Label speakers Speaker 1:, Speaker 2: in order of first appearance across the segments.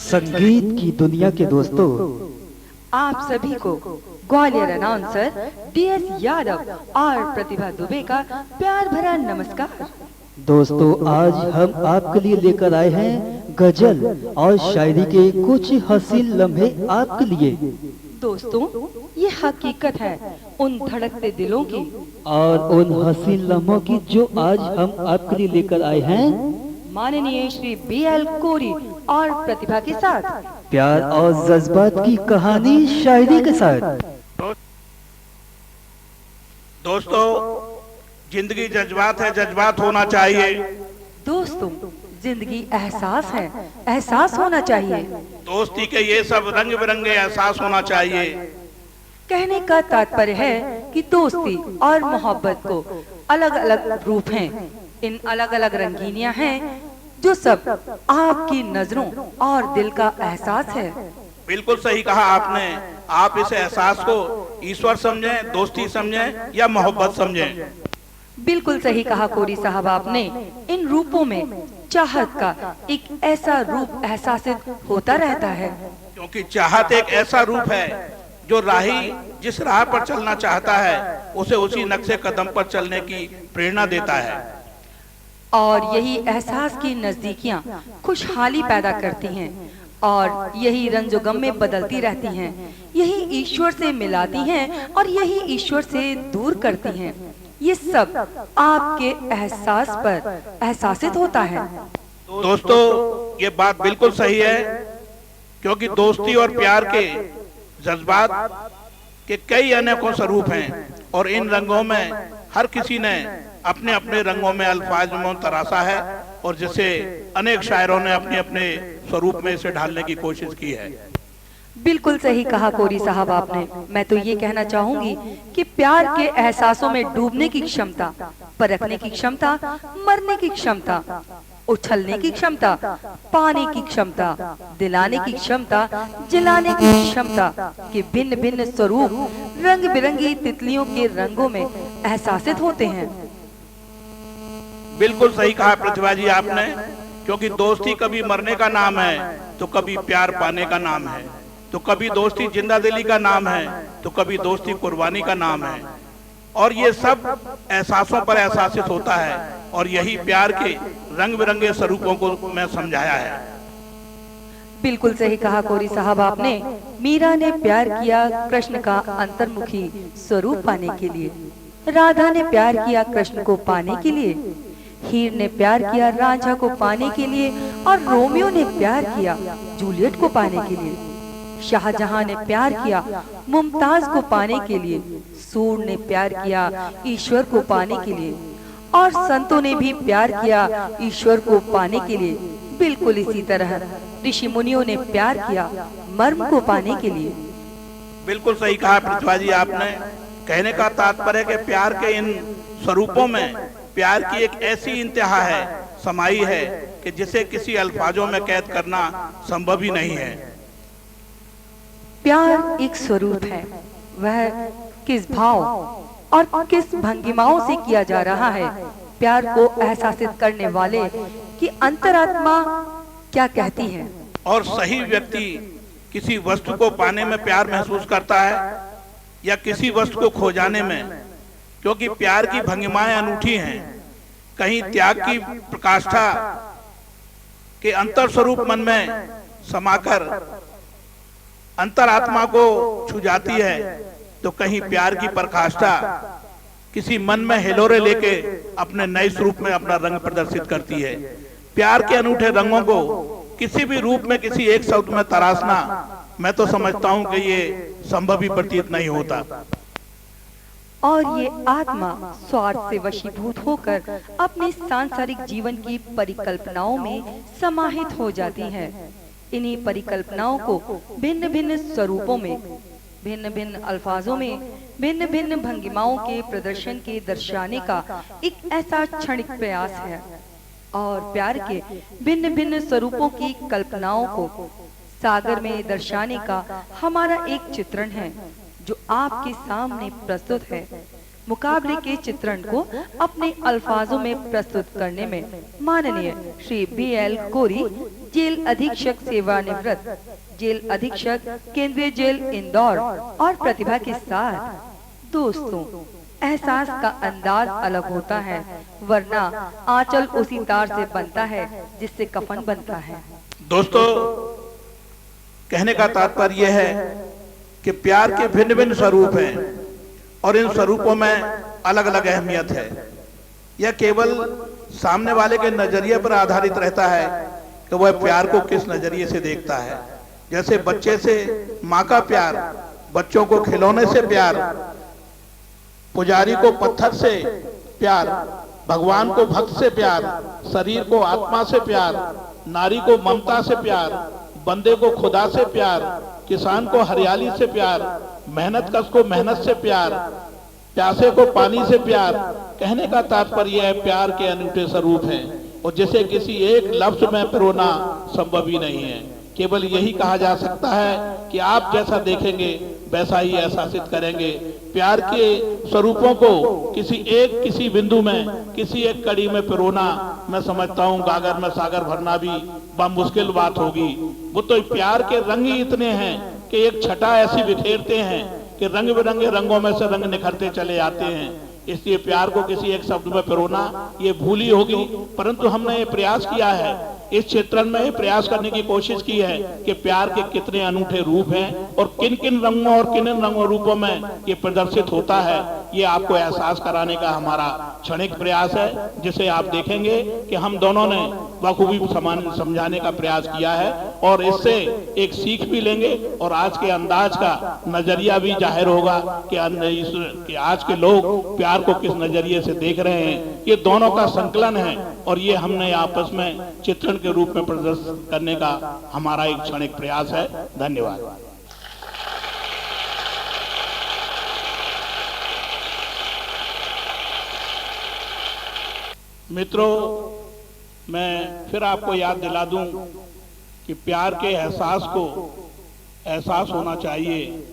Speaker 1: संगीत की दुनिया के दोस्तों,
Speaker 2: आप सभी को ग्वालियर अनाउंसर DS यादव और प्रतिभा दुबे का प्यार भरा नमस्कार।
Speaker 1: दोस्तों आज हम आपके लिए लेकर आए हैं गजल और शायरी के कुछ हसीन लम्हे आपके लिए।
Speaker 2: दोस्तों ये हकीकत है उन धड़कते दिलों की
Speaker 1: और उन हसीन लम्हों की जो आज हम आपके लिए लेकर आए हैं
Speaker 2: माननीय श्री BL कोरी और प्रतिभा के साथ
Speaker 1: प्यार और जज्बात की कहानी शायरी के साथ।
Speaker 3: दोस्तों जिंदगी जज्बात है, जज्बात होना चाहिए।
Speaker 2: दोस्तों जिंदगी एहसास है, एहसास होना चाहिए।
Speaker 3: दोस्ती के ये सब रंग बिरंगे एहसास होना चाहिए।
Speaker 2: कहने का तात्पर्य है कि दोस्ती और मोहब्बत को अलग अलग रूप हैं। इन अलग अलग रंगीनियां हैं जो सब आपकी नजरों और दिल का एहसास है।
Speaker 3: बिल्कुल सही कहा आपने। आप इस एहसास को ईश्वर समझें, दोस्ती समझें या मोहब्बत समझें।
Speaker 2: बिल्कुल सही कहा कोरी साहब आपने। इन रूपों में चाहत का एक ऐसा रूप एहसासित होता रहता है,
Speaker 3: क्योंकि चाहत एक ऐसा रूप है जो राही जिस राह पर चलना चाहता है उसे उसी नक्शे कदम पर चलने की प्रेरणा देता है।
Speaker 2: और यही एहसास की नजदीकियां खुशहाली पैदा करती हैं और यही रंजो गम में बदलती रहती हैं। यही ईश्वर से मिलाती हैं और यही ईश्वर से दूर करती हैं। ये सब आपके एहसास पर एहसासित होता है।
Speaker 3: दोस्तों ये बात बिल्कुल सही है, क्योंकि दोस्ती और प्यार के जज्बात के कई अनेकों स्वरूप हैं और इन रंगों में हर किसी ने अपने अपने रंगों में अल्फाज में तराशा है और जिसे अनेक शायरों ने अपने अपने स्वरूप में इसे ढालने की कोशिश की है।
Speaker 2: बिल्कुल सही कहा कोरी साहब आपने। मैं तो ये कहना चाहूंगी कि प्यार के एहसासों में डूबने की क्षमता, परखने की क्षमता, मरने की क्षमता, उछलने की क्षमता, पाने की क्षमता, दिलाने की क्षमता, जलाने की क्षमता के भिन्न भिन्न स्वरूप रंग बिरंगी तितलियों के रंगों में एहसासित होते हैं।
Speaker 3: बिल्कुल सही कहा प्रतिभा जी आपने, क्योंकि दोस्ती कभी मरने का नाम है तो कभी प्यार पाने का नाम है, तो कभी दोस्ती जिंदा दिली का नाम है तो कभी दोस्ती कुर्बानी का नाम है। और ये सब एहसासों पर एहसासित होता है और यही प्यार के रंग बिरंगे स्वरूपों को मैं समझाया है।
Speaker 2: बिल्कुल सही कहा कोरी साहब आपने। मीरा ने प्यार किया कृष्ण का अंतर्मुखी स्वरूप पाने के लिए, राधा ने प्यार किया कृष्ण को पाने के लिए, हीर ने प्यार किया रांझा को पाने के लिए और रोमियो ने प्यार किया जूलियट को पाने के लिए, शाहजहां ने प्यार किया मुमताज को पाने के लिए, सूर ने प्यार किया ईश्वर को पाने के लिए और संतों ने भी प्यार किया ईश्वर को पाने के लिए। बिल्कुल इसी तरह ऋषि मुनियों ने प्यार किया मर्म को पाने के लिए।
Speaker 3: बिल्कुल सही कहा प्रतिभा जी आपने। कहने का तात्पर्य कि प्यार के इन स्वरूपों में प्यार की एक ऐसी इंतहा है, समाई है कि जिसे किसी अल्फाजों में कैद करना संभव ही नहीं है।
Speaker 2: प्यार एक स्वरूप है, वह किस भाव और किस भंगिमाओं से किया जा रहा है। प्यार को एहसासित करने वाले की अंतरात्मा क्या कहती है।
Speaker 3: और सही व्यक्ति किसी वस्तु को पाने में प्यार महसूस करता है या किसी वस्तु को खो जाने में, क्योंकि प्यार की भंगिमाएं अनूठी हैं। कहीं त्याग की प्रकाष्ठा के अंतर स्वरूप मन में समाकर अंतरात्मा को छू जाती है, तो कहीं प्यार की प्रकाष्ठा किसी मन में हिलोरे लेके अपने नए स्वरूप में अपना रंग प्रदर्शित करती है। प्यार के अनूठे रंगों को किसी भी रूप में किसी एक शब्द में तराशना, मैं तो समझता हूं कि ये संभव ही प्रतीत नहीं होता।
Speaker 2: और ये आत्मा स्वार्थ से वशीभूत होकर अपने सांसारिक जीवन की परिकल्पनाओं में समाहित हो जाती है। इन्हीं परिकल्पनाओं को भिन्न भिन्न स्वरूपों में, भिन्न भिन्न अल्फाजों में, भिन्न भिन्न भंगिमाओं के प्रदर्शन के दर्शाने का एक ऐसा क्षणिक प्रयास है। और प्यार के भिन्न भिन्न स्वरूपों की कल्पनाओं को सागर में दर्शाने का हमारा एक चित्रण है जो आपके सामने प्रस्तुत है। मुकाबले के चित्रण को अपने अल्फाजों में प्रस्तुत करने में माननीय श्री BL कोरी, जेल अधीक्षक सेवानिवृत्त, जेल अधीक्षक केंद्रीय जेल इंदौर और प्रतिभा के साथ। दोस्तों, एहसास का अंदाज अलग होता है, वरना आंचल उसी तार से बनता है जिससे कफन बनता है।
Speaker 3: दोस्तों, कहने का तात्पर्य यह है कि प्यार के भिन्न भिन्न स्वरूप हैं और इन स्वरूपों में अलग अलग अहमियत है। यह केवल सामने वाले के नजरिए पर आधारित रहता है कि वह प्यार को किस नजरिए से देखता है। जैसे बच्चे से माँ का प्यार, बच्चों को खिलौने से प्यार, पुजारी को पत्थर से प्यार, भगवान को भक्त से प्यार, शरीर को आत्मा से प्यार, नारी को ममता से प्यार, बंदे को खुदा से प्यार, किसान को हरियाली से प्यार, मेहनत कश को मेहनत से प्यार, प्यासे को पानी से प्यार। कहने का तात्पर्य है प्यार के अनूठे स्वरूप हैं और जिसे किसी एक लफ्ज में पिरोना संभव ही नहीं है। केवल यही कहा जा सकता है कि आप जैसा देखेंगे वैसा ही एहसासित करेंगे। प्यार के स्वरूपों को किसी बिंदु में, किसी एक कड़ी में पिरोना, मैं समझता हूँ गागर में सागर भरना भी मुश्किल बात होगी। वो तो प्यार के रंग ही इतने हैं कि एक छटा ऐसी बिखेरते हैं कि रंग बिरंगे रंगों में से रंग निखरते चले आते हैं। इसलिए प्यार को किसी एक शब्द में पिरोना ये भूल ही होगी, परंतु हमने ये प्रयास किया है, इस चित्रण में ये प्रयास करने की कोशिश की है कि प्यार के कितने अनूठे रूप हैं और किन किन रंगों और किन रंगों रूपों में ये प्रदर्शित होता है, ये आपको एहसास कराने का हमारा क्षणिक प्रयास है, जिसे आप देखेंगे कि हम दोनों ने बखूबी समझाने का प्रयास किया है और इससे एक सीख भी लेंगे और आज के अंदाज का नजरिया भी जाहिर होगा कि आज के लोग प्यार को किस नजरिए से देख रहे हैं। ये दोनों का संकलन है और ये हमने आपस में चित्रण के रूप में प्रदर्शित करने का हमारा एक क्षणिक प्रयास है। धन्यवाद। मित्रों, मैं फिर आपको याद दिला दूं कि प्यार के एहसास होना चाहिए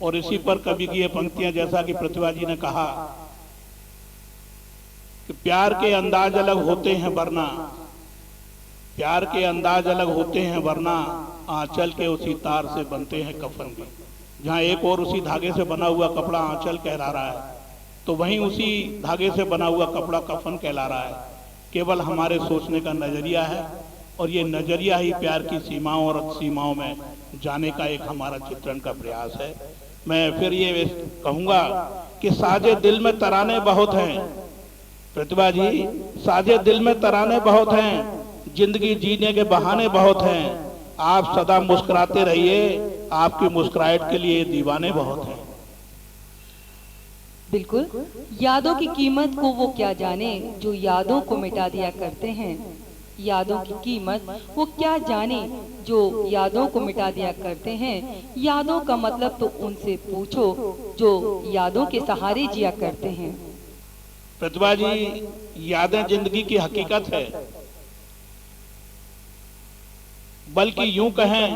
Speaker 3: और इसी पर कवि की ये पंक्तियां, जैसा कि प्रतिभा जी ने कहा कि प्यार के अंदाज अलग होते हैं वरना, प्यार के अंदाज अलग होते हैं वरना आंचल के उसी तार से बनते हैं कफन भी। जहाँ एक और उसी धागे से बना हुआ कपड़ा आंचल कहला रहा है, तो वहीं उसी धागे से बना हुआ कपड़ा कफन कहला रहा है। केवल हमारे सोचने का नजरिया है और ये नजरिया ही प्यार की सीमाओं और सीमाओं में जाने का एक हमारा चित्रण का प्रयास है। मैं फिर ये कहूँगा कि साजे दिल में तराने बहुत हैं, प्रतिभा जी, साजे दिल में तराने बहुत हैं, जिंदगी जीने के बहाने बहुत हैं। आप सदा मुस्कुराते रहिए, आपकी मुस्कुराहट के लिए दीवाने बहुत हैं।
Speaker 2: बिल्कुल, यादों की कीमत को वो क्या जाने जो यादों को मिटा दिया करते हैं। यादों की कीमत वो क्या जाने जो यादों को मिटा दिया करते हैं। यादों का मतलब तो उनसे पूछो जो यादों के सहारे जिया करते हैं।
Speaker 3: प्रतिभा जी, यादें जिंदगी की हकीकत है, बल्कि यूं कहें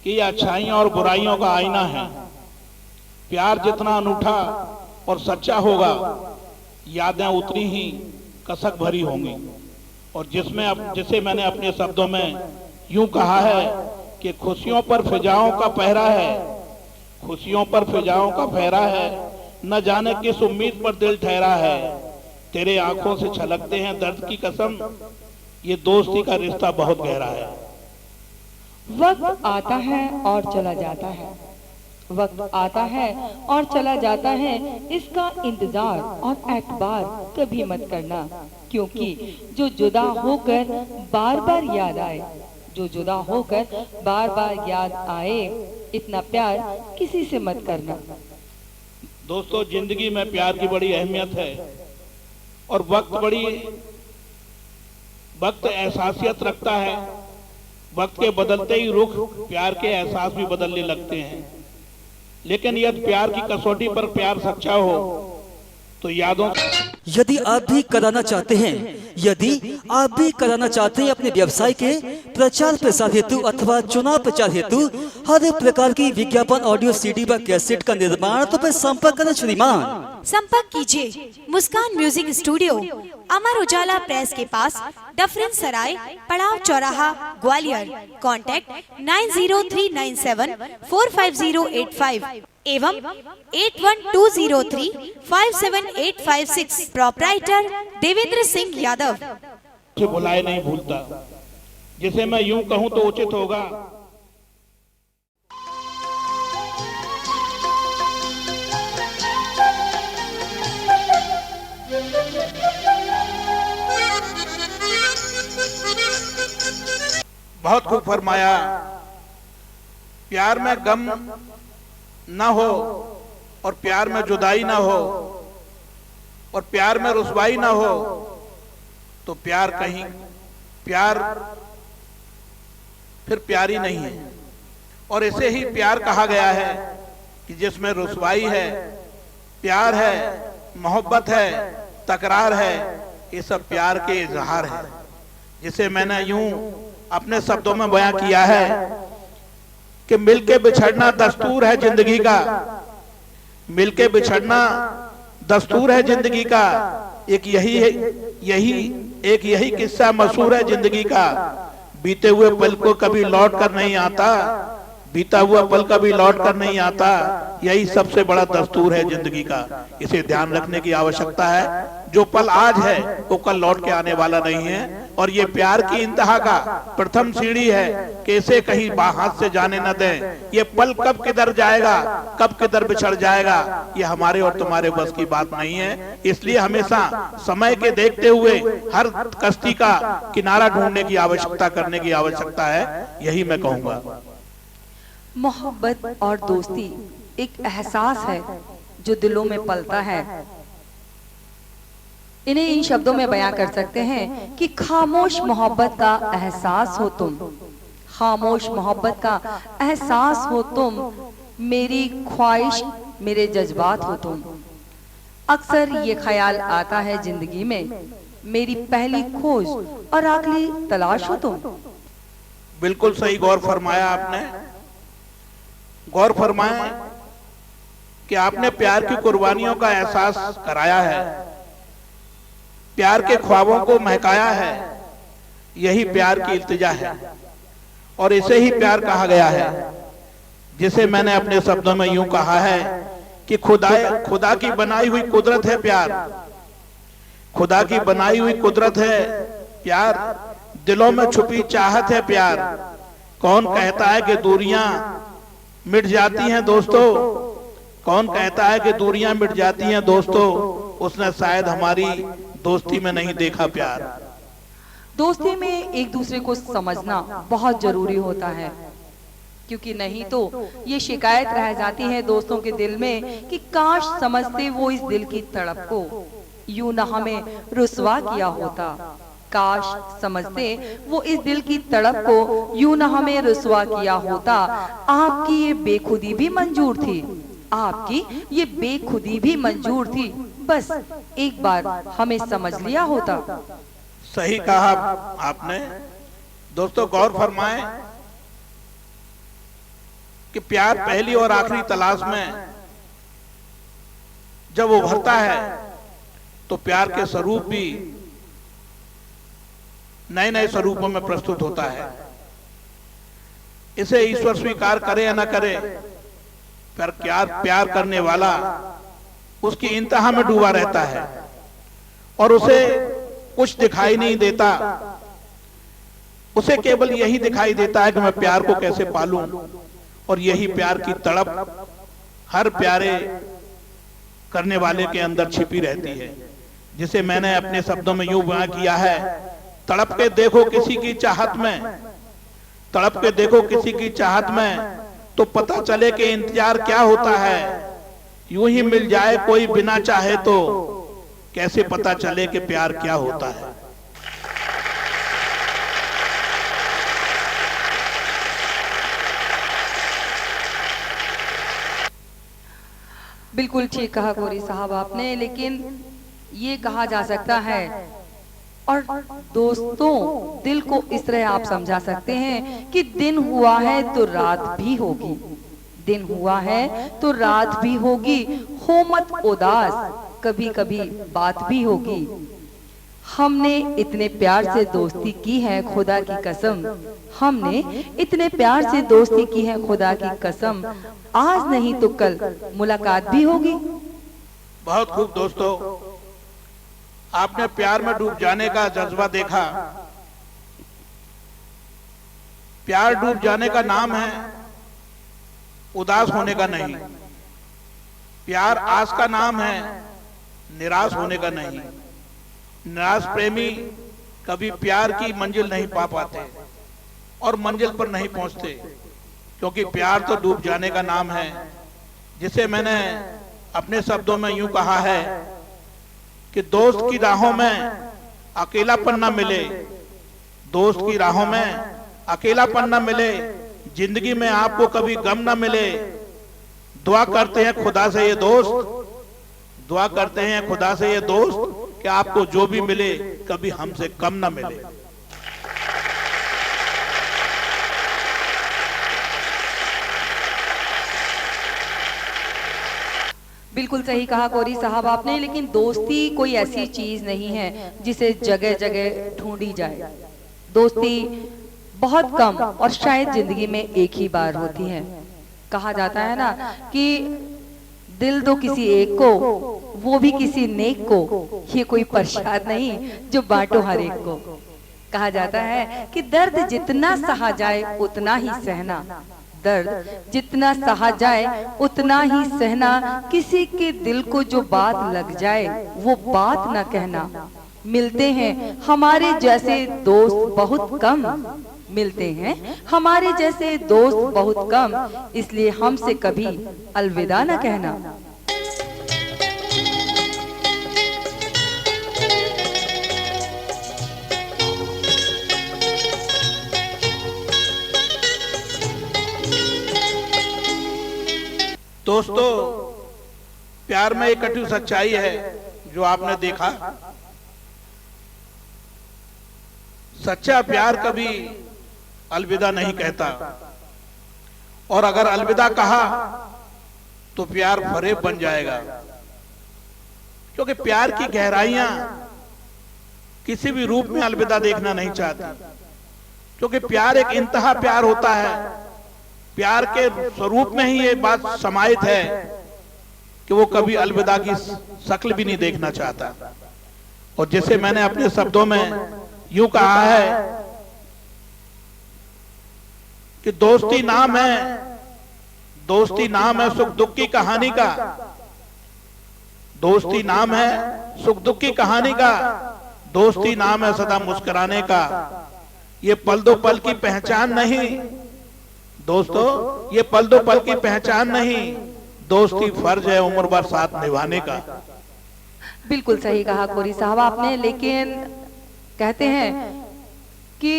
Speaker 3: कि ये अच्छाइयों और बुराइयों का आईना है। प्यार जितना अनूठा और सच्चा होगा, यादें उतनी ही कसक भरी होंगी। और जिसे मैंने अपने शब्दों में यूं कहा है कि खुशियों पर फिजाओं का पहरा है, खुशियों पर फिजाओं का पहरा है, न जाने किस उम्मीद पर दिल ठहरा है। तेरे आंखों से छलकते हैं दर्द की कसम, ये दोस्ती का रिश्ता बहुत गहरा है।
Speaker 2: वक्त आता है और चला जाता है, वक्त आता है और चला जाता है, इसका इंतजार और एतबार कभी मत करना, क्योंकि जो जुदा होकर बार बार याद आए, जो जुदा होकर बार बार याद आए, इतना प्यार किसी से मत करना।
Speaker 3: दोस्तों, जिंदगी में प्यार की बड़ी अहमियत है और वक्त एहसासियत रखता है। वक्त के बदलते ही रुख प्यार के एहसास भी बदलने लगते हैं। लेकिन यदि प्यार की कसौटी पर प्यार सच्चा हो तो यादों
Speaker 1: यदि आप भी कराना चाहते हैं अपने व्यवसाय के प्रचार प्रसार हेतु अथवा चुनाव प्रचार हेतु हर प्रकार की विज्ञापन ऑडियो सीडी व कैसेट का निर्माण, तो फिर संपर्क करें श्रीमान।
Speaker 4: संपर्क कीजिए मुस्कान music studio, Amar Ujala press के पास, डफरिन सराय, पड़ाव चौराहा, ग्वालियर। कॉन्टैक्ट 903974508 एवं 8120357856। प्रोप्राइटर देवेंद्र सिंह यादव।
Speaker 3: से बुलाए नहीं भूलता, जिसे मैं यूं कहूं तो उचित होगा। बहुत खूब फरमाया, प्यार में गम ना हो और प्यार में जुदाई ना हो और प्यार में रुसवाई ना हो तो प्यार फिर प्यार ही नहीं है। और इसे ही प्यार कहा गया है कि जिसमें रुसवाई है, प्यार है, मोहब्बत है, तकरार है, ये सब प्यार के इजहार है। जिसे मैंने यूं अपने शब्दों में बयां किया है कि मिलके बिछड़ना दस्तूर है जिंदगी का, मिलके बिछड़ना दस्तूर है जिंदगी का। एक यही किस्सा मशहूर है जिंदगी का। बीते हुए पल को कभी लौट कर नहीं आता, बीता हुआ पल कभी लौट कर नहीं आता, यही सबसे बड़ा दस्तूर है जिंदगी का। इसे ध्यान रखने की आवश्यकता है। जो पल आज है वो कल लौट के आने वाला नहीं है। और ये प्यार की इंतहा का प्रथम सीढ़ी है कि इसे कहीं हाथ से जाने न दें। ये पल कब किधर जाएगा, कब किधर बिछड़ जाएगा, ये हमारे और तुम्हारे बस की बात नहीं है। इसलिए हमेशा समय के देखते हुए हर कश्ती का किनारा ढूंढने की आवश्यकता, करने की आवश्यकता है, यही मैं कहूँगा।
Speaker 2: मोहब्बत और दोस्ती एक एहसास है जो दिलों में पलता है। इन्हें इन शब्दों में बयां कर सकते हैं कि खामोश मोहब्बत का एहसास हो तुम, खामोश मोहब्बत का एहसास हो तुम, मेरी ख्वाहिश मेरे जज्बात हो तुम। अक्सर ये ख्याल आता है जिंदगी में, मेरी पहली खोज और आखिरी तलाश हो तुम।
Speaker 3: बिल्कुल सही गौर फरमाया आपने। गौर फरमाए कि आपने प्यार की कुर्बानियों का एहसास कराया है, प्यार के ख्वाबों को महकाया है। यही प्यार की इल्तिजा है और इसे ही प्यार कहा गया है। जिसे मैंने अपने शब्दों में यूं कहा है कि खुदा की बनाई हुई कुदरत है प्यार, खुदा की बनाई हुई कुदरत है प्यार, दिलों में छुपी चाहत है प्यार। कौन कहता है कि दूरियां मिट जाती हैं दोस्तों, कौन कहता है कि दूरियां मिट जाती हैं दोस्तों, उसने शायद हमारी दोस्ती में नहीं देखा प्यार।
Speaker 2: दोस्ती में एक दूसरे को समझना बहुत जरूरी होता है, क्योंकि नहीं तो ये शिकायत रह जाती है दोस्तों के दिल में कि काश समझते वो इस दिल की तड़प को, यूं ना हमें रुसवा किया होता। काश समझते वो इस दिल की तड़प को, यूं ना हमें रुसवा किया होता। आपकी ये बेखुदी भी मंजूर थी, आपकी ये बेखुदी भी मंजूर थी, बस एक बार हमें समझ लिया होता।
Speaker 3: सही कहा आपने। दोस्तों गौर फरमाएं कि प्यार पहली और आखिरी तलाश में जब उभरता है तो प्यार के स्वरूप भी नए नए स्वरूपों में प्रस्तुत होता है। इसे ईश्वर स्वीकार करे या न करे, पर प्यार करने वाला उसकी इंतहा में डूबा रहता है और उसे कुछ दिखाई नहीं देता। उसे केवल यही दिखाई देता है कि मैं प्यार को कैसे पालूं, और यही प्यार की तड़प हर प्यारे करने वाले के अंदर छिपी रहती है। जिसे मैंने अपने शब्दों में यूं बयां किया है, तड़प के देखो किसी की चाहत में, तड़प के देखो किसी की चाहत में, तो पता चले कि इंतजार क्या होता है। यूं ही मिल जाए कोई बिना चाहे तो कैसे पता चले कि प्यार क्या होता है।
Speaker 2: बिल्कुल ठीक कहा गौरी साहब आपने, लेकिन ये कहा जा सकता है। और दोस्तों, दिल को इस तरह आप समझा सकते हैं कि दिन हुआ है तो रात भी होगी, दिन हुआ है तो रात भी होगी, हो मत उदास, कभी कभी बात भी होगी। हमने इतने प्यार से दोस्ती की है खुदा की कसम, हमने इतने प्यार से दोस्ती की है खुदा की कसम, आज नहीं तो कल मुलाकात भी होगी।
Speaker 3: बहुत खूब दोस्तों, आपने प्यार में डूब जाने का जज्बा देखा। प्यार डूब जाने का नाम है, उदास होने का नहीं। प्यार आस का नाम है, निराश होने का नहीं। निराश प्रेमी कभी प्यार की मंजिल नहीं पा पाते और मंजिल पर नहीं पहुंचते, क्योंकि प्यार तो डूब जाने का नाम है, जिसे मैंने अपने शब्दों में यूं कहा है कि दोस्त की राहों में अकेलापन न मिले, दोस्त की राहों में अकेलापन न मिले, जिंदगी में आपको कभी गम न मिले। दुआ करते हैं खुदा से ये दोस्त, दुआ करते हैं खुदा से ये दोस्त कि आपको जो भी मिले कभी हमसे कम न मिले।
Speaker 2: बिल्कुल सही कहा कोरी साहब आपने, लेकिन दोस्ती कोई ऐसी चीज नहीं है जिसे जगह जगह ढूंढी जाए। दोस्ती बहुत कम और शायद जिंदगी में एक ही बार होती है। कहा जाता है ना कि दिल दो किसी एक को, वो भी किसी नेक को, ये कोई प्रसाद नहीं जो बांटो हर एक को। कहा जाता है कि दर्द जितना सहा जाए उतना ही सहना, दर्द जितना सहा जाए उतना ही सहना, किसी के दिल को जो बात लग जाए वो बात ना कहना। मिलते हैं हमारे जैसे दोस्त बहुत कम, मिलते हैं हमारे जैसे दोस्त बहुत कम, इसलिए हमसे कभी अलविदा न कहना।
Speaker 3: दोस्तों, प्यार में एक कटु सच्चाई है जो आपने देखा। सच्चा प्यार कभी अलविदा नहीं कहता, और अगर अलविदा कहा तो प्यार फरेब बन जाएगा, क्योंकि प्यार की गहराइयां किसी भी रूप में अलविदा देखना नहीं चाहती, क्योंकि प्यार एक इंतहा प्यार होता है। प्यार के स्वरूप में ही ये बात समाहित है कि वो कभी अलविदा की शक्ल भी नहीं देखना चाहता। और जैसे मैंने अपने शब्दों में यूं कहा है कि दोस्ती नाम है, दोस्ती नाम है सुख दुख की कहानी का, दोस्ती नाम है सुख दुख की कहानी का, दोस्ती नाम है सदा मुस्कुराने का। ये पल दो पल की पहचान नहीं दोस्तों, ये पल दो पल की पहचान नहीं, दोस्ती फर्ज है उम्र भर साथ निभाने का।
Speaker 2: बिल्कुल सही कहा कोरी साहब आपने, लेकिन कहते हैं कि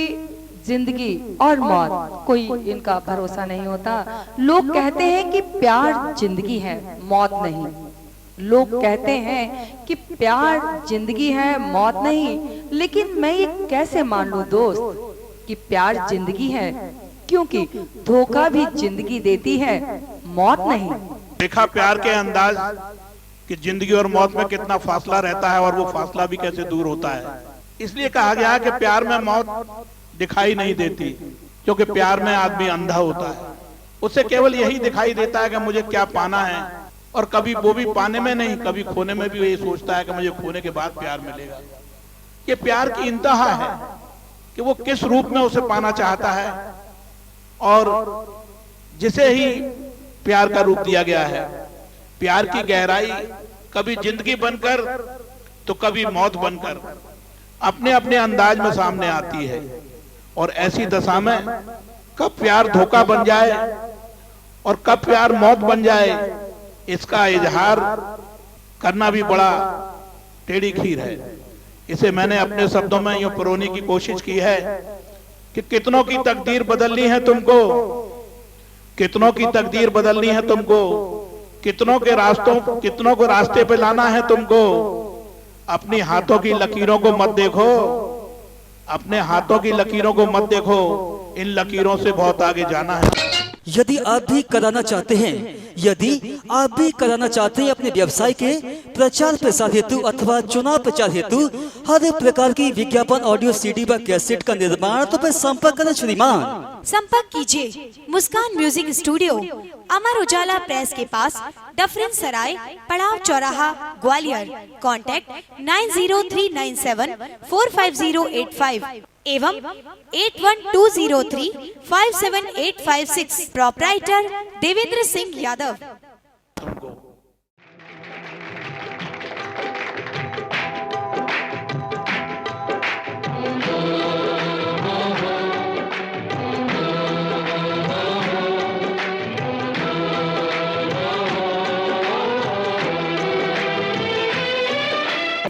Speaker 2: जिंदगी और मौत कोई इनका भरोसा नहीं होता। लोग कहते हैं कि प्यार जिंदगी है मौत नहीं, लोग कहते हैं कि प्यार जिंदगी है मौत नहीं, लेकिन मैं ये कैसे मान लूं दोस्त कि प्यार जिंदगी है, क्योंकि धोखा भी जिंदगी देती है मौत नहीं।
Speaker 3: देखा प्यार के अंदाज कि जिंदगी और मौत में कितना फासला रहता है और वो फासला भी कैसे दूर होता है। इसलिए कहा गया कि प्यार में मौत दिखाई नहीं देती, क्योंकि प्यार में आदमी अंधा होता है, उसे केवल यही दिखाई देता है कि मुझे क्या पाना है, और कभी वो भी पाने में नहीं, कभी खोने में भी यही सोचता है कि मुझे खोने के बाद प्यार मिलेगा। ये प्यार की इंतहा है कि वो किस रूप में उसे पाना चाहता है, और जिसे ही प्यार का रूप दिया गया है। प्यार की गहराई कभी जिंदगी बनकर तो कभी मौत बनकर अपने अपने अंदाज में सामने आती है, और ऐसी दशा में कब प्यार धोखा बन जाए और कब प्यार मौत बन जाए, इसका इजहार करना भी बड़ा टेढ़ी खीर है। इसे मैंने अपने शब्दों में यूं परोने की कोशिश की है कि कितनों की तकदीर बदलनी है तुमको, कितनों की तकदीर बदलनी है तुमको, कितनों को रास्ते पे लाना है तुमको। अपनी हाथों की लकीरों को मत देखो, अपने हाथों की लकीरों को मत देखो, इन लकीरों से बहुत आगे जाना है।
Speaker 1: यदि आप भी कराना चाहते हैं, यदि आप भी कराना चाहते हैं अपने व्यवसाय के प्रचार प्रसार हेतु अथवा चुनाव प्रचार हेतु हर एक प्रकार की विज्ञापन ऑडियो सीडी व कैसेट का निर्माण, तो फिर संपर्क करें श्रीमान।
Speaker 4: संपर्क कीजिए मुस्कान music studio, Amar Ujala press के पास, डफरिन सराय, पड़ाव चौराहा, ग्वालियर। कॉन्टैक्ट 903974508 एवं 8120357856। प्रोप्राइटर देवेंद्र सिंह यादव।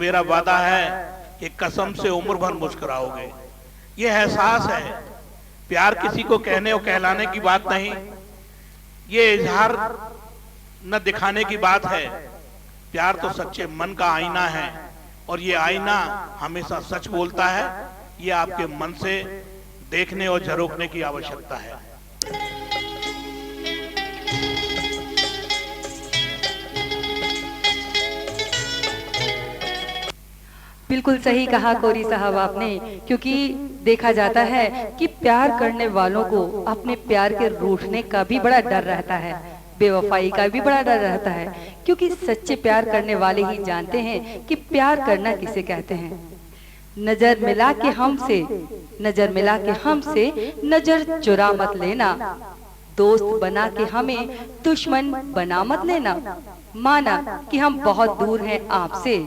Speaker 3: मेरा वादा है कि कसम से उम्र भर मुस्कुराओगे। ये एहसास है, प्यार किसी को कहने और कहलाने की बात नहीं, ये इजहार न दिखाने की बात है। प्यार तो सच्चे मन का आईना है और ये आईना हमेशा सच बोलता है। ये आपके मन से देखने और झरोकने की आवश्यकता है।
Speaker 2: बिल्कुल सही कहा कोरी साहब आपने, क्योंकि देखा जाता है कि प्यार करने वालों को अपने प्यार के रूठने का भी बड़ा डर रहता है, बेवफाई का भी बड़ा डर रहता है, क्योंकि सच्चे प्यार करने वाले ही जानते हैं कि प्यार करना किसे कहते हैं। नजर मिला के हमसे, नजर मिला के हमसे नजर चुरा मत लेना, दोस्त बना के हमें दुश्मन बना मत लेना। माना कि हम बहुत दूर हैं आपसे,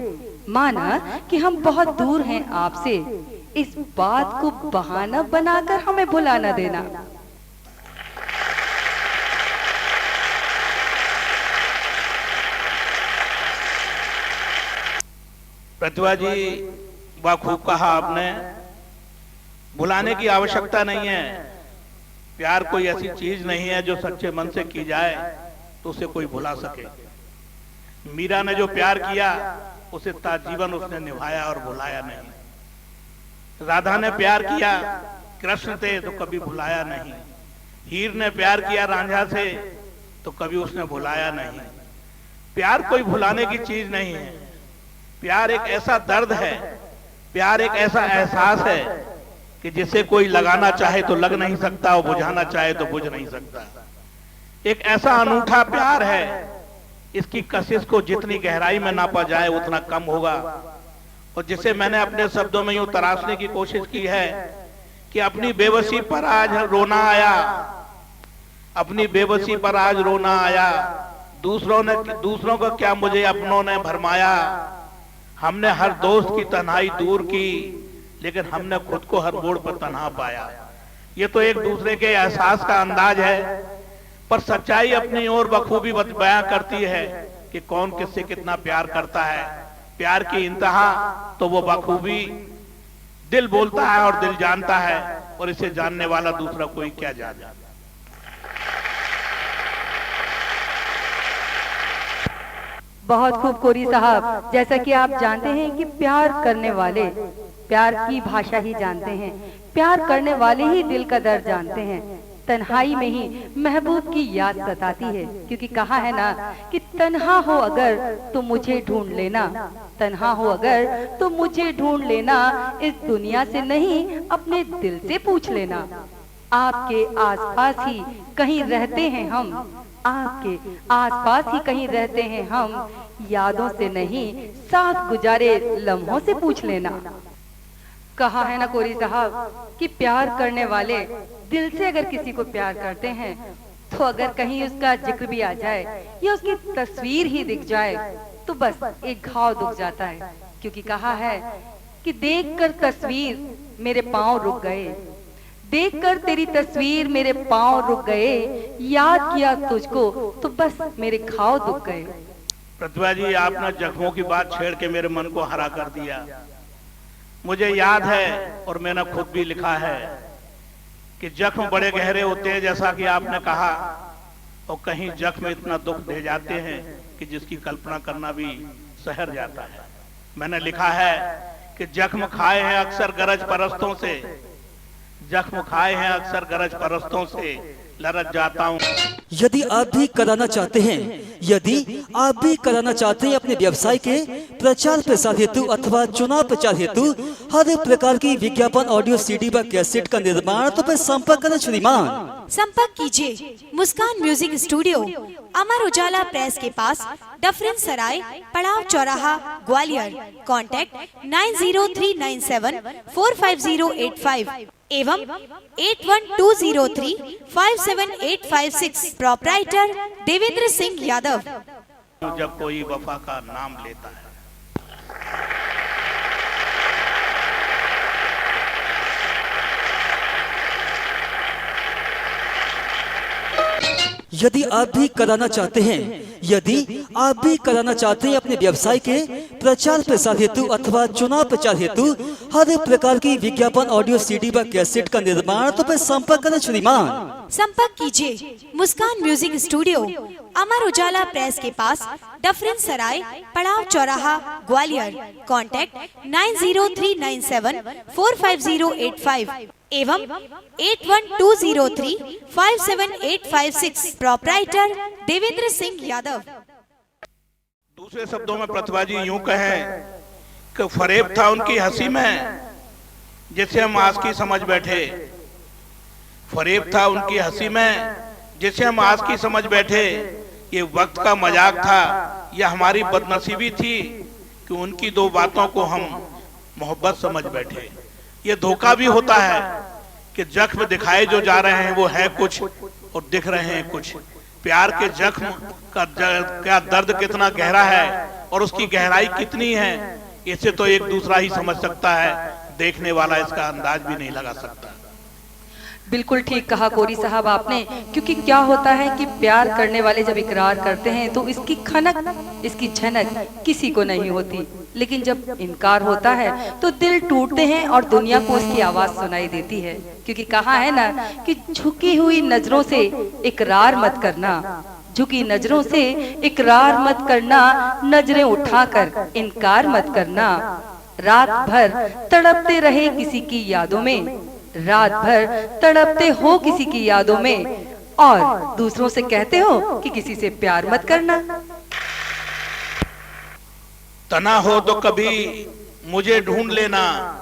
Speaker 2: माना कि हम बहुत दूर हैं आपसे, इस बात को बहाना बनाकर हमें भुला न देना।
Speaker 3: प्रतिभा जी, वाह खूब कहा आपने। भुलाने की आवश्यकता नहीं है। प्यार कोई ऐसी चीज नहीं है जो सच्चे मन से की जाए तो उसे कोई भुला सके। मीरा ने जो प्यार किया उसे ताजीवन उसने निभाया और भुलाया नहीं। राधा ने प्यार किया कृष्ण से तो कभी भुलाया नहीं। हीर ने प्यार किया रांझा से तो कभी उसने भुलाया नहीं। प्यार कोई भुलाने की चीज नहीं है। प्यार एक ऐसा दर्द है, प्यार एक ऐसा एहसास है कि जिसे कोई लगाना चाहे तो लग नहीं सकता और बुझाना चाहे तो बुझ नहीं सकता। एक ऐसा अनूठा प्यार है, इसकी कशिश को जितनी गहराई में नापा जाए उतना कम होगा। और जिसे मैंने अपने शब्दों में यूं तराशने की कोशिश की है कि अपनी बेबसी पर आज रोना आया, अपनी बेबसी पर आज रोना आया। दूसरों को क्या मुझे अपनों ने भरमाया। हमने हर दोस्त की तन्हाई दूर की, लेकिन हमने खुद को हर मोड़ पर तन्हा पाया। ये तो एक दूसरे के एहसास का अंदाज है, पर सच्चाई अपनी ओर बखूबी बयां करती है कि कौन किससे कितना प्यार करता है। प्यार की इंतहा तो वो बखूबी दिल बोलता है और दिल जानता है, और इसे जानने वाला दूसरा कोई क्या जाने।
Speaker 2: बहुत खूब कोरी साहब, जैसा कि आप जानते हैं कि प्यार करने वाले प्यार की भाषा ही जानते हैं, प्यार करने वाले ही दिल का दर्द जानते हैं। तन्हाई में ही महबूब की याद सताती है, क्योंकि कहा है ना कि तन्हा हो अगर तो मुझे ढूंढ लेना, तन्हा हो अगर तो मुझे ढूंढ लेना, इस दुनिया से नहीं अपने दिल से पूछ लेना। आपके आसपास ही कहीं रहते हैं हम, आपके आसपास ही कहीं रहते हैं हम, यादों से नहीं साथ गुजारे लम्हों से पूछ लेना। कहा है ना कोरी साहब कि प्यार करने वाले दिल से अगर किसी को प्यार करते हैं तो अगर कहीं उसका जिक्र भी आ जाए या उसकी तस्वीर ही दिख जाए तो बस एक घाव दुख जाता है, क्योंकि कहा है कि देखकर तस्वीर मेरे पांव रुक गए, देखकर तेरी तस्वीर मेरे पांव रुक गए, याद किया तुझको तो बस मेरे घाव दुख गए।
Speaker 3: प्रतिभा जी, आपने जख्मों की बात छेड़ के मेरे मन को हरा कर दिया। मुझे याद है और मैंने खुद भी लिखा है कि जख्म बड़े गहरे होते हैं, जैसा कि आपने कहा, और कहीं जख्म इतना दुख दे जाते हैं कि जिसकी कल्पना करना भी सहर जाता है। मैंने लिखा है कि जख्म खाए हैं अक्सर गरज परस्तों से, जख्म खाए हैं अक्सर गरज परस्तों से, लरज जाता हूँ।
Speaker 1: यदि आप भी कराना चाहते हैं, यदि आप भी कराना चाहते हैं अपने व्यवसाय के प्रचार प्रसार हेतु अथवा चुनाव प्रचार हेतु हर एक प्रकार की विज्ञापन ऑडियो सीडी व कैसेट का निर्माण, तो फिर संपर्क करें श्रीमान।
Speaker 4: संपर्क कीजिए मुस्कान music studio, Amar Ujala press के पास, डफरिन सराय, पड़ाव चौराहा, ग्वालियर। कॉन्टैक्ट 903974508 एवं 8120357856। प्रोप्राइटर देवेंद्र सिंह यादव।
Speaker 3: जब कोई वफा का नाम लेता है।
Speaker 1: यदि आप भी कराना चाहते हैं, यदि आप भी कराना चाहते हैं अपने व्यवसाय के प्रचार प्रसार हेतु अथवा चुनाव प्रचार हेतु हर एक प्रकार की विज्ञापन ऑडियो सीडी व कैसेट का निर्माण, तो फिर संपर्क करें श्रीमान।
Speaker 4: संपर्क कीजिए मुस्कान music studio, Amar Ujala press के पास, डफरिन सराय, पड़ाव चौराहा, ग्वालियर। कॉन्टैक्ट 903974508 एवं 8120357856। प्रोप्राइटर देवेंद्र सिंह यादव।
Speaker 3: दूसरे शब्दों में प्रतिभा जी यूं कहें कि फरेब था उनकी हंसी में जिसे हम आज की समझ बैठे, फरेब था उनकी हंसी में जिसे हम आज की समझ बैठे। ये वक्त का मजाक था या हमारी बदनसीबी थी कि उनकी दो बातों को हम मोहब्बत समझ बैठे। ये धोखा भी होता है कि जख्म दिखाए जो जा रहे हैं वो है कुछ और दिख रहे हैं कुछ। प्यार के जख्म का क्या दर्द कितना गहरा है और उसकी गहराई कितनी है, इसे तो एक दूसरा ही समझ सकता है, देखने वाला इसका अंदाज भी नहीं लगा सकता।
Speaker 2: बिल्कुल ठीक कहा कोरी साहब आपने, क्योंकि क्या होता है कि प्यार करने वाले जब इकरार करते हैं तो इसकी खनक, इसकी झनक किसी को नहीं होती, लेकिन जब इनकार होता है तो दिल टूटते हैं और दुनिया को उसकी आवाज सुनाई देती है। क्योंकि कहा है ना कि झुकी हुई नजरों से इकरार मत करना, झुकी नजरों से इकरार मत करना, नजरें उठाकर इनकार मत करना। रात भर तड़पते रहे किसी की यादों में, रात भर तड़पते हो किसी की यादों में और दूसरों से कहते हो कि किसी से प्यार मत करना।
Speaker 3: तना हो तो कभी मुझे ढूंढ लेना,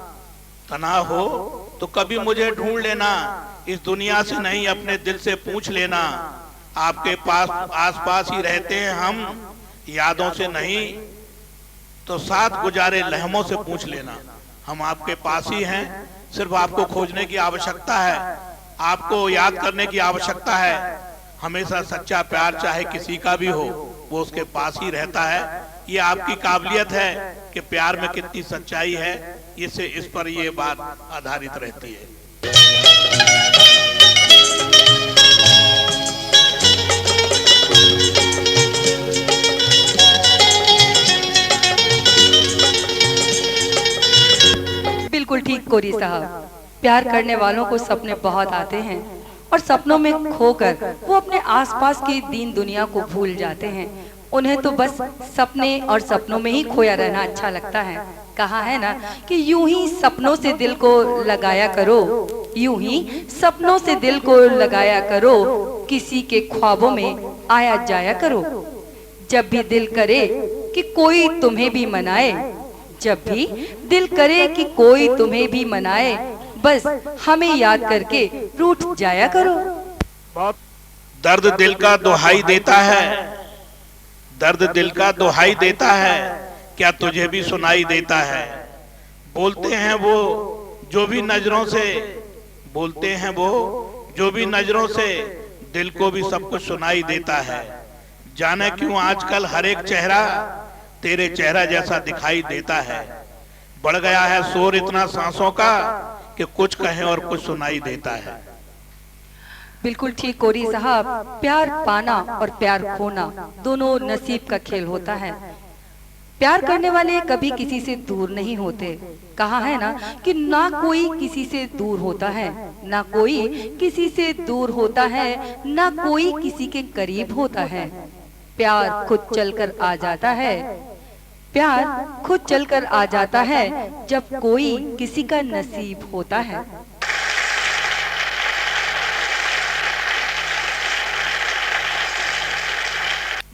Speaker 3: तना हो तो कभी मुझे ढूंढ लेना, इस दुनिया से नहीं अपने दिल से पूछ लेना। आपके पास आसपास ही रहते हैं हम, यादों से नहीं तो साथ गुजारे लम्हों से पूछ लेना। हम आपके पास ही हैं, सिर्फ आपको खोजने की आवश्यकता है, आपको याद करने की आवश्यकता है। हमेशा सच्चा प्यार चाहे किसी का भी हो वो उसके पास ही रहता है। ये आपकी काबिलियत है कि प्यार में कितनी सच्चाई है, इससे इस पर ये बात आधारित रहती है।
Speaker 2: बिल्कुल ठीक कोरी साहब, प्यार करने वालों को सपने बहुत आते हैं और सपनों में खोकर वो अपने आसपास की दीन दुनिया को भूल जाते हैं। उन्हें तो बस सपने और सपनों में ही खोया रहना अच्छा लगता है। कहा है ना कि यूं ही सपनों से दिल को लगाया करो, यूं ही सपनों से दिल को लगाया करो, किसी के ख्वाबों में आया जाया करो। जब भी दिल करे कि कोई तुम्हें भी मनाए, जब भी दिल करे कि कोई तुम्हें भी मनाए, बस हमें याद करके रूठ जाया करो।
Speaker 3: बहुत दर्द दिल का दुहाई देता है, दर्द दिल का दुहाई देता है, क्या तुझे भी सुनाई देता है। बोलते हैं वो जो भी नजरों से, बोलते हैं वो जो भी नजरों से, दिल को भी सब कुछ सुनाई देता है। जाने क्यों आजकल हर एक चेहरा तेरे चेहरा जैसा दिखाई देता है। बढ़ गया है शोर इतना सांसों का कि कुछ कहें और कुछ सुनाई देता है।
Speaker 2: बिल्कुल ठीक कोरी साहब, प्यार पाना और प्यार खोना दोनों नसीब का खेल होता है। प्यार करने वाले कभी किसी से दूर नहीं होते। कहा है ना कि ना कोई किसी से दूर होता है, ना कोई किसी से दूर होता है, ना कोई किसी के करीब होता है। प्यार खुद चलकर आ जाता है, प्यार खुद चलकर आ जाता है जब कोई किसी का नसीब होता है।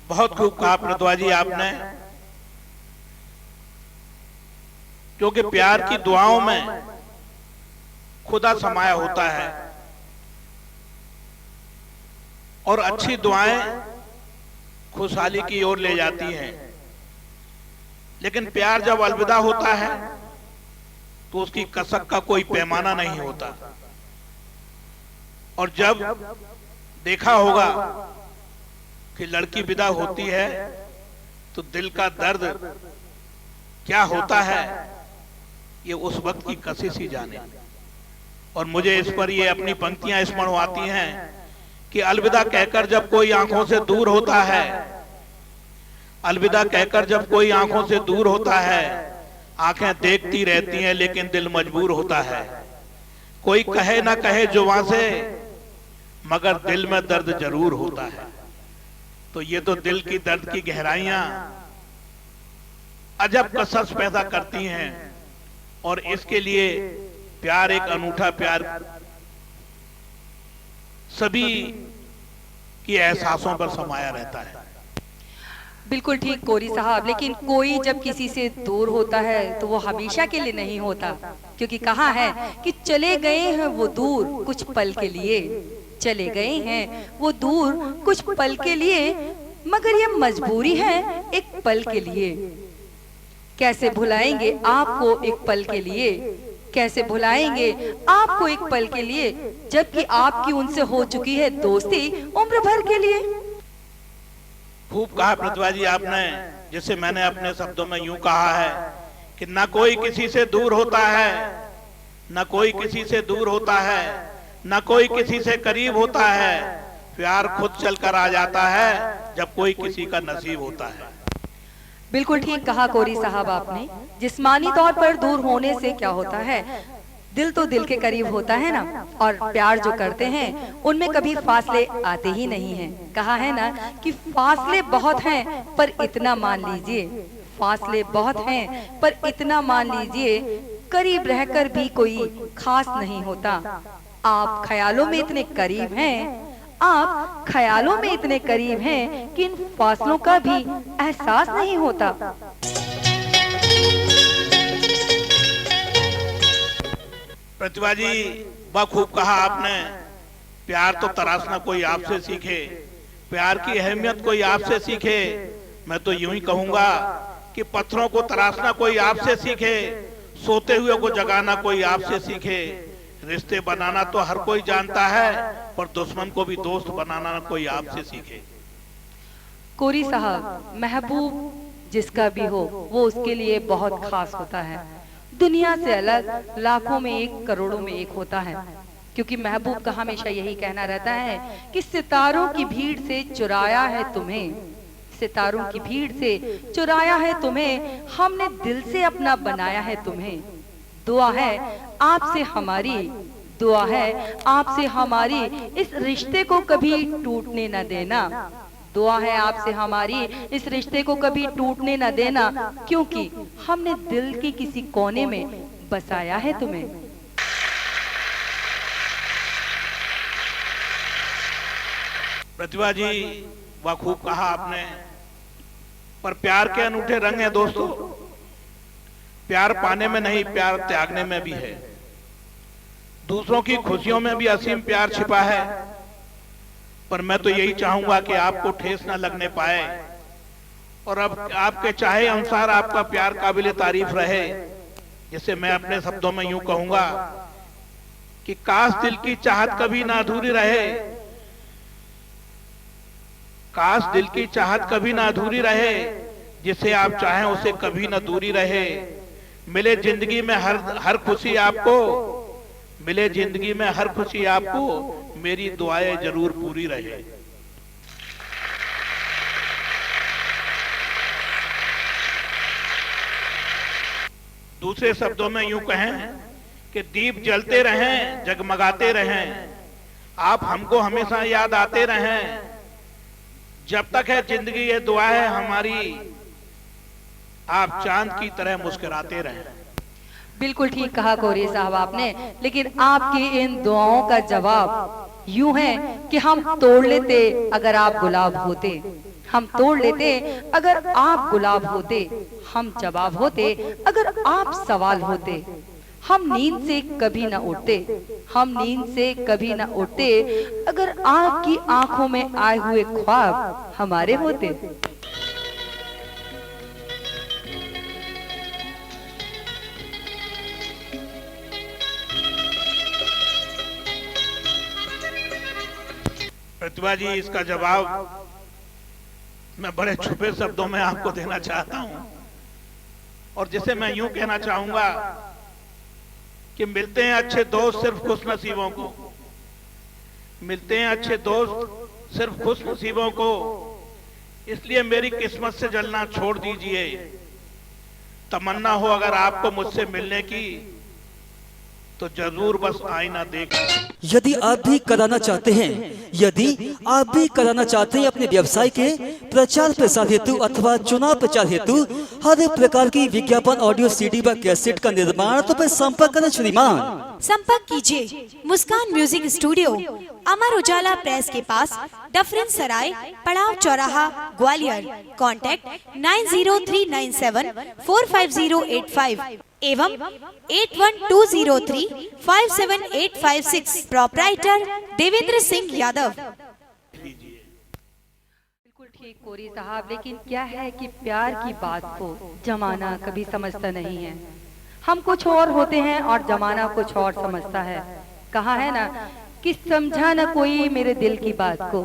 Speaker 3: बहुत खूब कहा प्रतिभा जी आपने, क्योंकि प्यार की दुआओं में खुदा समाया होता है और अच्छी दुआएं खुशहाली की ओर ले जाती हैं। लेकिन प्यार जब अलविदा होता है तो उसकी कसक का कोई पैमाना नहीं होता। और जब देखा होगा कि लड़की विदा होती है तो दिल का दर्द क्या होता है, ये उस वक्त की कशिश ही जाने। और मुझे इस पर ये अपनी पंक्तियां स्मरण आती हैं कि अलविदा कहकर जब कोई आंखों से दूर होता है, अलविदा कहकर जब कोई आंखों से दूर होता है, आंखें देखती रहती हैं लेकिन दिल मजबूर होता है। कोई कहे ना कहे जुबान से, मगर दिल में दर्द जरूर होता है। तो ये तो दिल की दर्द की गहराइयां अजब कसस पैदा करती हैं। और इसके लिए प्यार एक अनूठा प्यार सभी की एहसासों पर समाया रहता है।
Speaker 2: बिल्कुल ठीक कोरी साहब, लेकिन कोई जब किसी से दूर होता है तो वो हमेशा के लिए नहीं होता, क्योंकि कहा है कि चले गए हैं वो दूर कुछ पल के लिए, चले गए हैं वो दूर कुछ पल के लिए, मगर ये मजबूरी है एक पल के लिए। कैसे भुलाएंगे आपको एक पल के लिए, कैसे भुलाएंगे आपको एक पल के लिए, जबकि आपकी उनसे हो चुकी है दोस्ती उम्र भर के लिए।
Speaker 3: खूब कहा प्रतिभा जी आपने, जिसे मैंने अपने शब्दों में यूं कहा है कि ना कोई किसी से दूर होता है, ना कोई किसी से दूर होता है, ना कोई किसी से करीब होता है। प्यार खुद चलकर आ जाता है जब कोई किसी का नसीब होता है।
Speaker 2: बिल्कुल ठीक कहा कोरी साहब आपने। जिस्मानी तौर पर दूर होने से क्या होता है, दिल तो दिल के करीब होता है ना। और प्यार जो करते हैं उनमें कभी फासले आते ही नहीं हैं। कहा है ना कि फासले बहुत हैं पर इतना मान लीजिए, फासले बहुत हैं पर इतना मान लीजिए, करीब रहकर भी कोई खास नहीं होता। आप ख्यालों में इतने करीब हैं, आप ख्यालों में इतने करीब हैं कि इन फासलों का भी एहसास नहीं होता।
Speaker 3: प्रतिभा जी बखूब कहा आपने, प्यार तो तराशना कोई आपसे सीखे, प्यार की अहमियत कोई आपसे सीखे। मैं तो यूं ही कहूंगा कि पत्थरों को तराशना कोई आपसे सीखे, सोते हुए को जगाना कोई आपसे सीखे। रिश्ते बनाना तो हर कोई जानता है, पर दुश्मन को भी दोस्त बनाना कोई आपसे सीखे।
Speaker 2: कोरी साहब, महबूब जिसका भी हो वो उसके लिए बहुत खास होता है। दुनिया से अलग लाखों में एक, करोड़ों में एक होता है। क्योंकि महबूब का हमेशा यही कहना रहता है कि सितारों की भीड़ से चुराया है तुम्हें, सितारों की भीड़ से चुराया है तुम्हें, हमने दिल से अपना बनाया है तुम्हें। दुआ है आपसे हमारी, दुआ है आपसे हमारी, इस रिश्ते को कभी टूटने न देना। दुआ है आपसे हमारी, इस रिश्ते को कभी टूटने न देना, क्योंकि हमने दिल के किसी कोने में बसाया है तुम्हें।
Speaker 3: प्रतिभा जी बखूब कहा आपने, पर प्यार के अनूठे रंग हैं दोस्तों। प्यार पाने में नहीं, प्यार त्यागने में भी है। दूसरों की खुशियों में भी असीम प्यार छिपा है। पर मैं तो यही चाहूंगा कि आपको ठेस न लगने पाए और अब आपके चाहे अनुसार आपका प्यार काबिले तारीफ रहे। जिसे मैं अपने शब्दों में यूं कहूंगा कि काश दिल की चाहत कभी ना अधूरी रहे, काश दिल की चाहत कभी ना अधूरी रहे, जिसे आप चाहें उसे कभी ना दूरी रहे। मिले जिंदगी में हर खुशी आपको, मिले जिंदगी में हर खुशी आपको, मेरी दुआएं जरूर पूरी रहे। दूसरे शब्दों में यूं कहें कि दीप जलते रहें, जगमगाते रहें, आप हमको हमेशा याद आते रहें। जब तक है जिंदगी ये दुआ है हमारी, आप चांद की तरह मुस्कुराते रहें।
Speaker 2: बिल्कुल ठीक कहा कोरी साहब आपने, लेकिन आपकी इन दुआओं का जवाब यूं है कि हम तोड़ लेते अगर आप गुलाब होते, हम तोड़ लेते अगर आप गुलाब होते, हम जवाब होते अगर आप सवाल होते। हम नींद से कभी न उठते, हम नींद से कभी न उठते अगर आपकी आंखों में आए हुए ख्वाब हमारे होते।
Speaker 3: प्रतिभा जी, इसका जवाब मैं बड़े छुपे शब्दों में आपको देना चाहता हूं, और जिसे मैं यूं कहना चाहूंगा कि मिलते हैं अच्छे दोस्त सिर्फ खुश नसीबों को, मिलते हैं अच्छे दोस्त सिर्फ खुश नसीबों को। इसलिए मेरी किस्मत से जलना छोड़ दीजिए। तमन्ना हो अगर आपको मुझसे मिलने की तो जरूर बस आईना देख।
Speaker 1: यदि आप भी कराना चाहते हैं, यदि आप भी कराना चाहते हैं अपने व्यवसाय के प्रचार प्रसार हेतु अथवा चुनाव प्रचार हेतु हर प्रकार की विज्ञापन ऑडियो सीडी व कैसेट का निर्माण, तो फिर संपर्क करें श्रीमान।
Speaker 4: संपर्क कीजिए मुस्कान music studio, Amar Ujala press के पास, डफरिन सराय, पड़ाव चौराहा, ग्वालियर। कॉन्टैक्ट 903974508 एवं 8120357856। प्रोपराइटर देवेंद्र सिंह यादव।
Speaker 2: बिल्कुल ठीक कोरी साहब, लेकिन क्या है कि प्यार की बात को जमाना कभी समझता नहीं है। हम कुछ और होते हैं और जमाना कुछ और समझता है। कहा है ना कि समझा ना कोई मेरे दिल की बात को,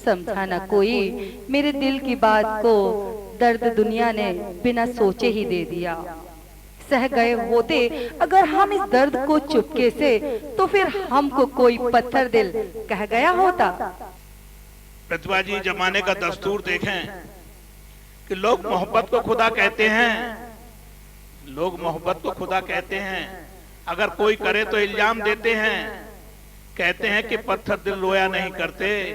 Speaker 2: समझा ना कोई मेरे दिल की बात को, दर्द दुनिया ने बिना सोचे ही दे दिया। सह गए होते अगर हम इस दर्द को चुपके से, तो फिर हमको कोई पत्थर दिल कह गया होता।
Speaker 3: प्रतिभा जी, जमाने का दस्तूर देखें कि लोग मोहब्बत को खुदा कहते हैं, लोग मोहब्बत को खुदा कहते हैं। अगर कोई करे तो इल्जाम देते हैं, कहते हैं कि पत्थर दिल रोया नहीं करते,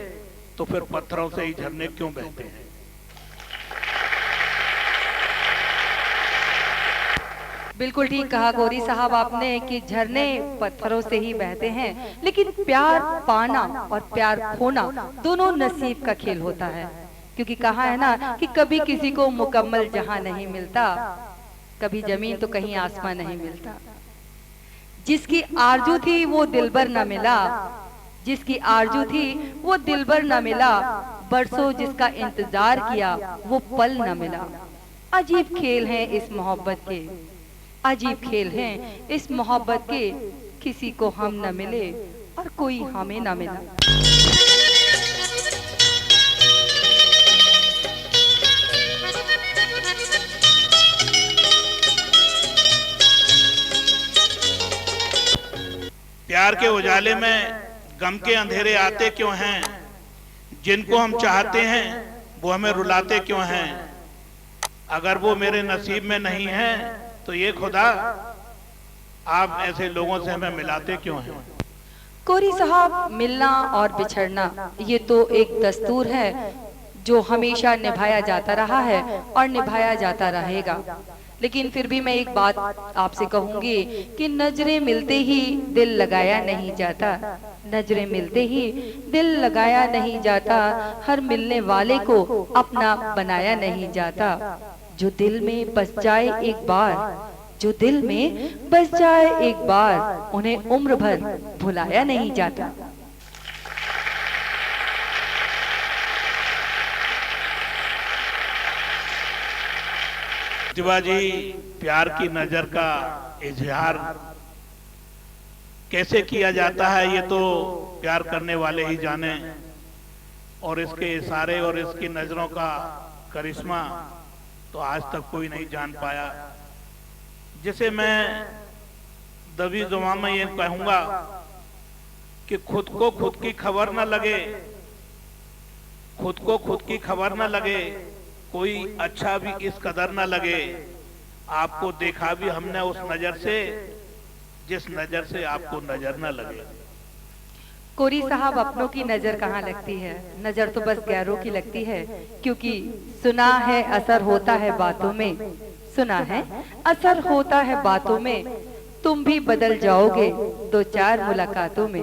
Speaker 3: तो फिर पत्थरों से ही झरने क्यों बहते हैं।
Speaker 2: बिल्कुल ठीक कहा गौरी साहब आपने कि झरने पत्थरों से ही बहते हैं, लेकिन प्यार पाना और प्यार खोना दोनों नसीब का खेल होता है। क्योंकि कहा है ना कि कभी किसी को मुकम्मल जहां नहीं मिलता, कभी जमीन तो कहीं आसमान नहीं मिलता। जिसकी आरजू थी वो दिलबर न मिला, जिसकी आरजू थी वो दिलबर न मिला, बरसों जिसका इंतजार किया वो पल न मिला। अजीब खेल हैं इस मोहब्बत के, अजीब खेल हैं इस मोहब्बत के, किसी को हम न मिले और कोई हमें न मिला।
Speaker 3: प्यार के उजाले में गम के अंधेरे आते क्यों हैं, जिनको हम चाहते हैं वो हमें रुलाते क्यों हैं। अगर वो मेरे नसीब में नहीं है तो ये खुदा आप ऐसे लोगों से हमें मिलाते क्यों हैं।
Speaker 2: कोरी साहब, मिलना और बिछड़ना ये तो एक दस्तूर है जो हमेशा निभाया जाता रहा है और निभाया जाता रहेगा। लेकिन फिर भी मैं एक बात आपसे कहूंगी कि नजरें मिलते ही दिल लगाया नहीं जाता, नजरें मिलते ही दिल लगाया नहीं जाता, हर मिलने वाले को अपना बनाया नहीं जाता। जो दिल में बस जाए एक बार, जो दिल में बस जाए एक बार, उन्हें उम्र भर भुलाया नहीं जाता।
Speaker 3: प्रतिभा जी, प्यार की नजर का इजहार कैसे किया जाता है ये तो प्यार करने वाले ही जाने, और इसके इशारे और इसकी नजरों का करिश्मा तो आज तक कोई नहीं जान पाया। जिसे मैं दबी जुबान में ये कहूंगा कि खुद को खुद की खबर न लगे, खुद को खुद की खबर न लगे, कोई अच्छा भी इस कदर न लगे। आपको देखा भी हमने उस नजर से जिस नजर से आपको नजर न लगे।
Speaker 2: कोरी साहब, अपनों की नजर कहाँ लगती है? नजर तो बस गैरों की लगती है, क्योंकि सुना है असर होता है बातों में, सुना है असर होता है बातों में, तुम भी बदल जाओगे दो चार मुलाकातों में।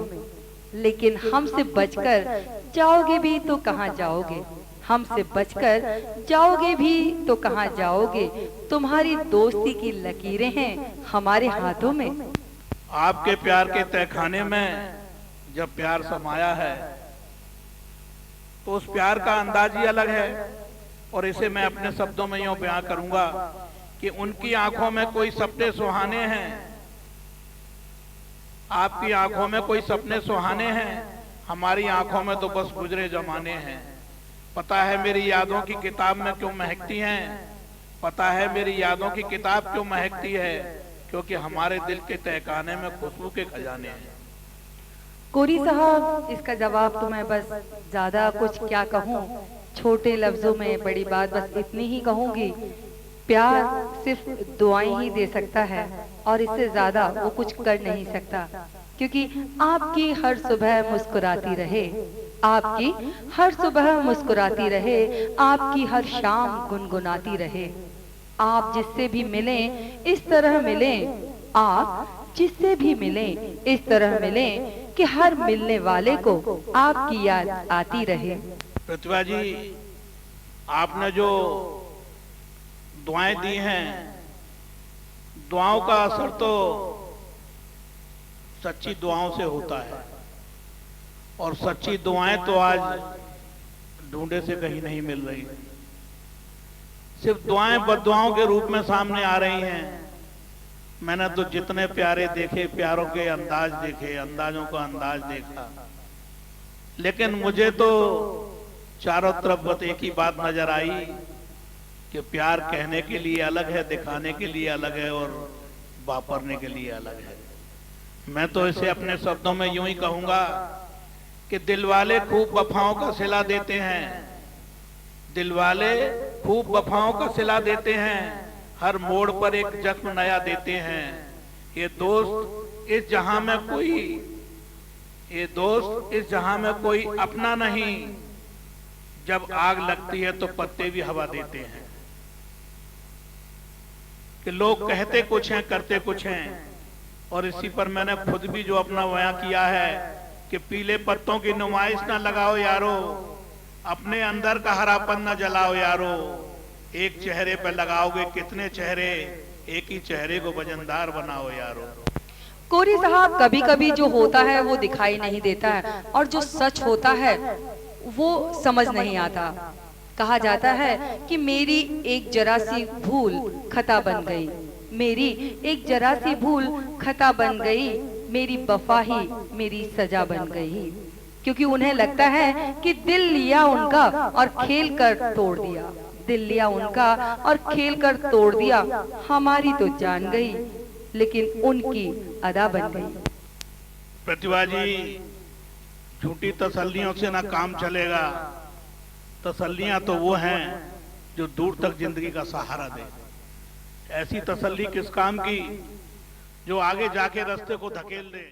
Speaker 2: लेकिन हमसे बचकर जाओगे भी तो कहाँ जाओगे, हमसे बचकर जाओगे भी तो कहाँ जाओगे, तुम्हारी दोस्ती की लकीरें हैं हमारे हाथों में।
Speaker 3: आपके प्यार के तहखाने में जब प्यार समाया है तो उस प्यार का अंदाज ही अलग है। और इसे मैं अपने शब्दों में यूं बयां करूंगा कि उनकी आंखों में कोई सपने सुहाने हैं, आपकी आंखों में कोई सपने सुहाने हैं, हमारी आंखों में तो बस गुजरे जमाने हैं। पता है मेरी यादों की किताब में क्यों महकती हैं, पता है मेरी यादों की किताब क्यों महकती है, क्योंकि हमारे दिल के तहखाने में खुशबू के खजाने हैं।
Speaker 2: कोरी साहब, इसका जवाब तो मैं बस ज्यादा कुछ क्या कहूँ, छोटे लफ्जों में बड़ी बात बस इतनी ही कहूंगी, प्यार सिर्फ दुआएं ही दे सकता है और इससे ज्यादा वो कुछ कर नहीं सकता। क्योंकि आपकी हर सुबह मुस्कुराती रहे, आपकी हर सुबह मुस्कुराती रहे, आपकी हर शाम गुनगुनाती रहे। आप जिससे भी मिलें इस तरह मिलें, आप जिससे भी मिलें इस तरह मिलें कि हर मिलने वाले को आपकी याद आती रहे।
Speaker 3: प्रतिभा जी, आपने जो दुआएं दी हैं, दुआओं का असर तो सच्ची दुआओं से होता है, और सच्ची दुआएं तो आज ढूंढे से कहीं नहीं मिल रही, सिर्फ दुआएं बद्दुआओं के रूप में सामने आ रही हैं। मैंने तो जितने प्यारे देखे, प्यारों के अंदाज देखे, अंदाजों का अंदाज देखा, लेकिन मुझे तो चारों तरफ बस एक ही बात नजर आई कि प्यार कहने के लिए अलग है, दिखाने के लिए अलग है और वापरने के लिए अलग है। मैं तो इसे अपने शब्दों में यूं ही कहूंगा कि दिलवाले खूब वफाओं का सिला देते हैं, दिलवाले खूब वफाओं का सिला देते हैं, हर मोड़ पर एक जख्म नया देते हैं। ये दोस्त इस जहां में कोई, ये दोस्त इस जहां में कोई अपना नहीं, जब आग लगती है तो पत्ते भी हवा देते हैं। कि लोग कहते कुछ हैं करते कुछ हैं, और इसी पर मैंने खुद भी जो अपना बयां किया है कि पीले पत्तों की नुमाइश ना लगाओ यारो, अपने अंदर का हरापन न जलाओ यारो, एक चेहरे पर लगाओगे कितने चेहरे, एक ही चेहरे को वजनदार बनाओ यारो।
Speaker 2: कोरी साहब, कभी कभी जो होता है वो दिखाई नहीं देता है, और जो सच होता है वो समझ नहीं आता। कहा जाता है कि मेरी एक जरा सी भूल खता बन गई, मेरी एक जरा सी भूल खता बन गई, मेरी वफा ही मेरी सजा बन गई। क्योंकि उन्हें लगता है कि दिल लिया उनका और खेल कर तोड़ दिया, दिल लिया उनका और खेल कर तोड़ दिया, हमारी तो जान गई लेकिन उनकी अदा बन गई।
Speaker 3: प्रतिभा जी, झूठी तसल्लियों से ना काम चलेगा, तसल्लियां तो वो हैं जो दूर तक जिंदगी का सहारा दे। ऐसी तसल्ली किस काम की जो आगे जाके रास्ते को धकेल दे।